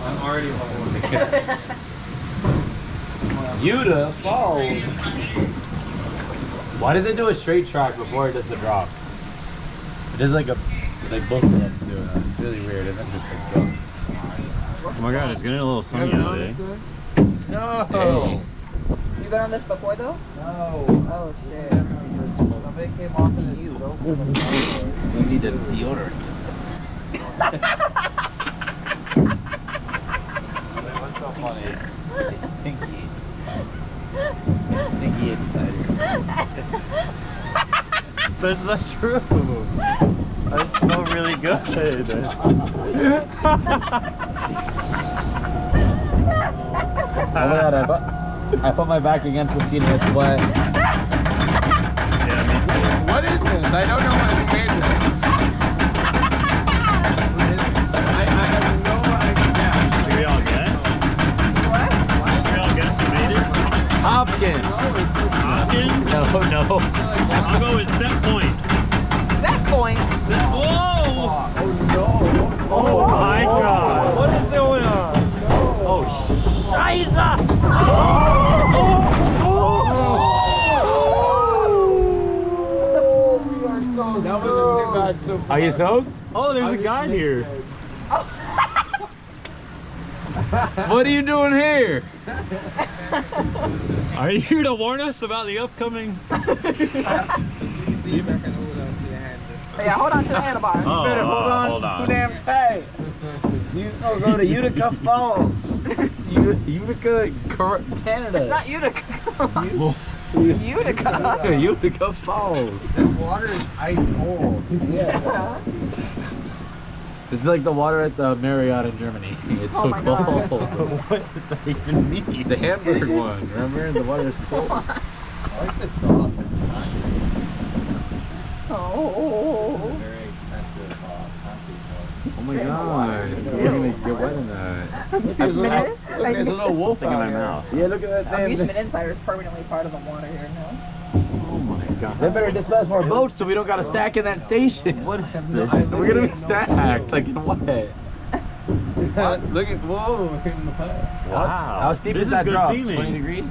I'm already old. Yuta Falls. Why does it do a straight track before it does the drop? It does like both of them do it. It's really weird. It doesn't just like go. Oh my god, it's getting a little sunny today. No. You been on this before though? No. Oh shit. Somebody came off in you. We need a deodorant. What's so funny? It's stinky. It's stinky insider. That's not true. I smell really good. Oh my god, I put my back against the seat and it's wet. Yeah, me too. What is this? I don't know who made this. I have no idea. Should we all guess? What? Should we all guess who made it? Hopkins. Hopkins? No. I'll go with Set Point. Set Point. Whoa! Oh my god. What is going on? Oh, Scheiße! That wasn't too bad so far. Are you soaked? Oh, there's a guy here. What are you doing here? Are you here to warn us about the upcoming? Yeah, hold on to the handlebar. Oh, Better hold on. Too damn tight. You go to Tika Falls. Utica, Canada. It's not Utica. Utica. Utica Falls. This water is ice cold. Yeah. This is like the water at the Marriott in Germany. It's Oh so my God. cold. What does that even mean? The Hamburg one, remember? The water is cold. I like the dog. Oh. Very expensive concrete. Oh my god. You can't even get wet in that. There's a little wolf Something in out my here. mouth. Yeah, look at that thing. Amusement Insider is permanently part of the water here now. Oh my god. They better dispatch more boats so we don't gotta stack in that station. What is this? We're gonna be stacked like in what? Look at, whoa. Wow. How steep This is that good drop? theming. 20 degrees?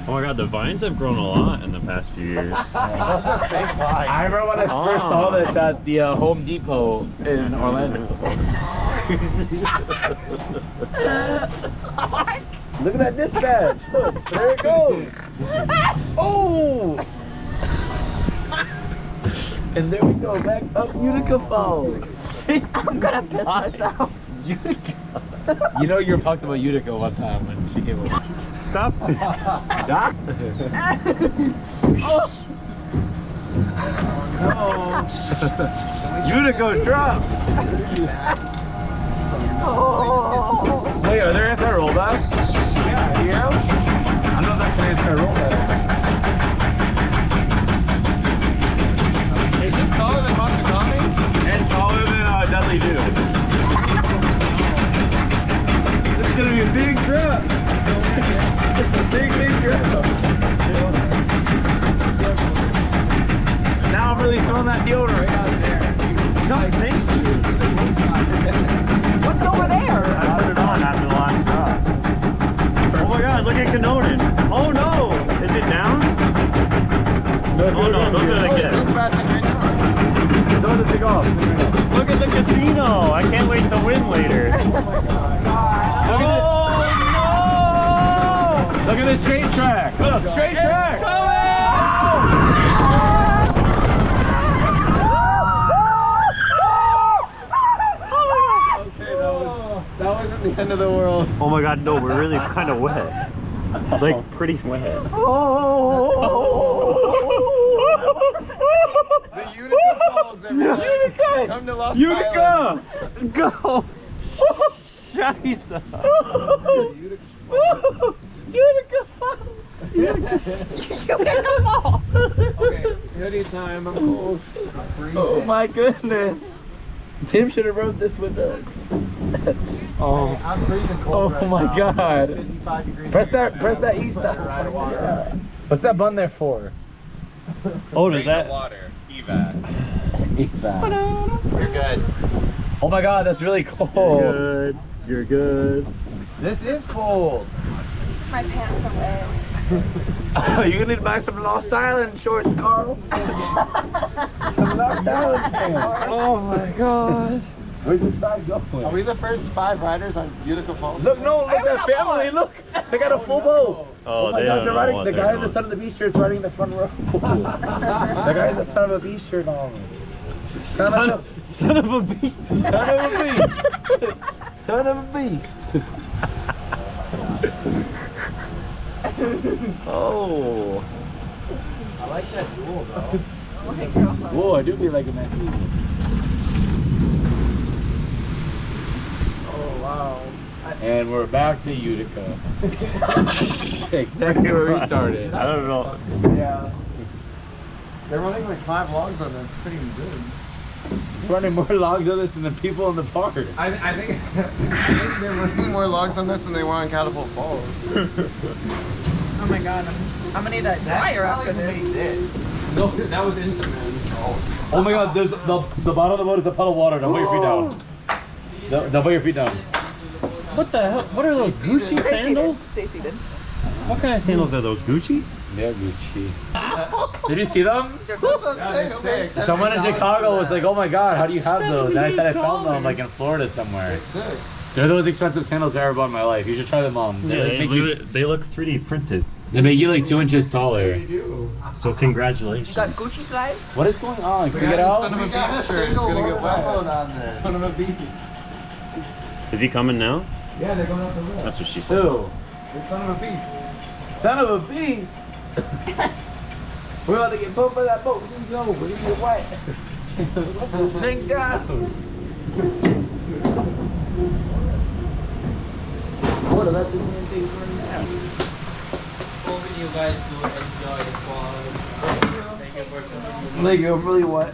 Oh my god, the vines have grown a lot in the past few years. I remember when I first saw this at the Home Depot in Orlando. Look at that dispatch. Look, there it goes. Oh! And there we go, back up Utica Falls. I'm gonna piss myself. Utica. You know, you talked about Utica one time when she came over. Stop. Doc? Oh. Utica drop. Oh. Wait, are there anti-rollbacks? Yeah, yeah. I don't know if that's an anti-rollback. Is this taller than Matsugami? It's taller than Dudley Do. This is gonna be a big drop. Big drop. Now I'm really smelling that deodorant out there. No, thank you. What's over there? I put it on after the last drop. Oh my god, look at Canodin. Oh no! Is it down? No, Oh no, those are the This kids. bat's in right now. Don't take off. Look at the casino! I can't wait to win later. Oh my God. Oh no! Look at this straight track. Look, straight track. Okay, that wasn't the end of the world. Oh my god, no, we're really kind of wet. Like, pretty wet. The Utica Falls, everybody. Utica! Come to Lost Utica! Island. Go! Scheiße! Utica Falls. Utica Falls. Okay, hoodie time. I'm cold. I'm freezing. Oh my goodness. Tim should have rode this with us. Oh, I'm freezing cold. oh my god. 55 degrees. Press that E stop. What's that button there for? Oh, does that... Water. Evac. Evac. You're good. Oh my god, that's really cold. You're good. You're good. This is cold. My pants are wet. Oh, you're gonna need to buy some Lost Island shorts, Carl. Some Lost Island pants. Oh my god. Where's this ride going? Are we the first 5 riders on Utica Falls? Look, no, look at that family, look! They got a full boat! Oh, my they god, don't they're know riding, what the they're guy in the doing. Son of the Beast shirt's riding in the front row. The guy has a Son of a Beast shirt on. Son of a beast. Son of a beast! Son of a beast! Oh! I like that jewel though. Whoa, I do be liking that too. Oh wow. And we're back to Utica. Exactly where we started. I don't know. Yeah. They're running like 5 logs on this. Pretty good. Running more logs on this than the people in the park. I think they're running more logs on this than they were on Catapult Falls. Oh my god, I'm gonna need a dryer after this. No, that was instant. Oh my god, there's the bottom of the boat is a puddle of water. Don't put your feet down. Don't put your feet down. What the hell? What are those Gucci sandals? Stay seated. What kind of sandals are those? Gucci? They're Gucci. Did you see them? That's what I'm saying. Someone in Chicago was like, oh my god, how do you have those? And I said I found them like in Florida somewhere. They're sick. They're the most expensive sandals I ever bought in my life. You should try them on. They, like, They look 3D printed. they make you like 2 inches taller. They do. So congratulations. You got Gucci slides? What is going on? Can we get Son out? of a beast shirt. It's gonna get wet. Son of a beast. Is he coming now? Yeah, they're going out the river. That's what she said. Two. They're son of a beast. Son of a beast. We're about to get pulled by that boat. We're gonna go. We're gonna get wet. Thank God. What about this man thing running out? Hoping you guys do enjoy the falls. Thank you for coming. Like, I'm really wet.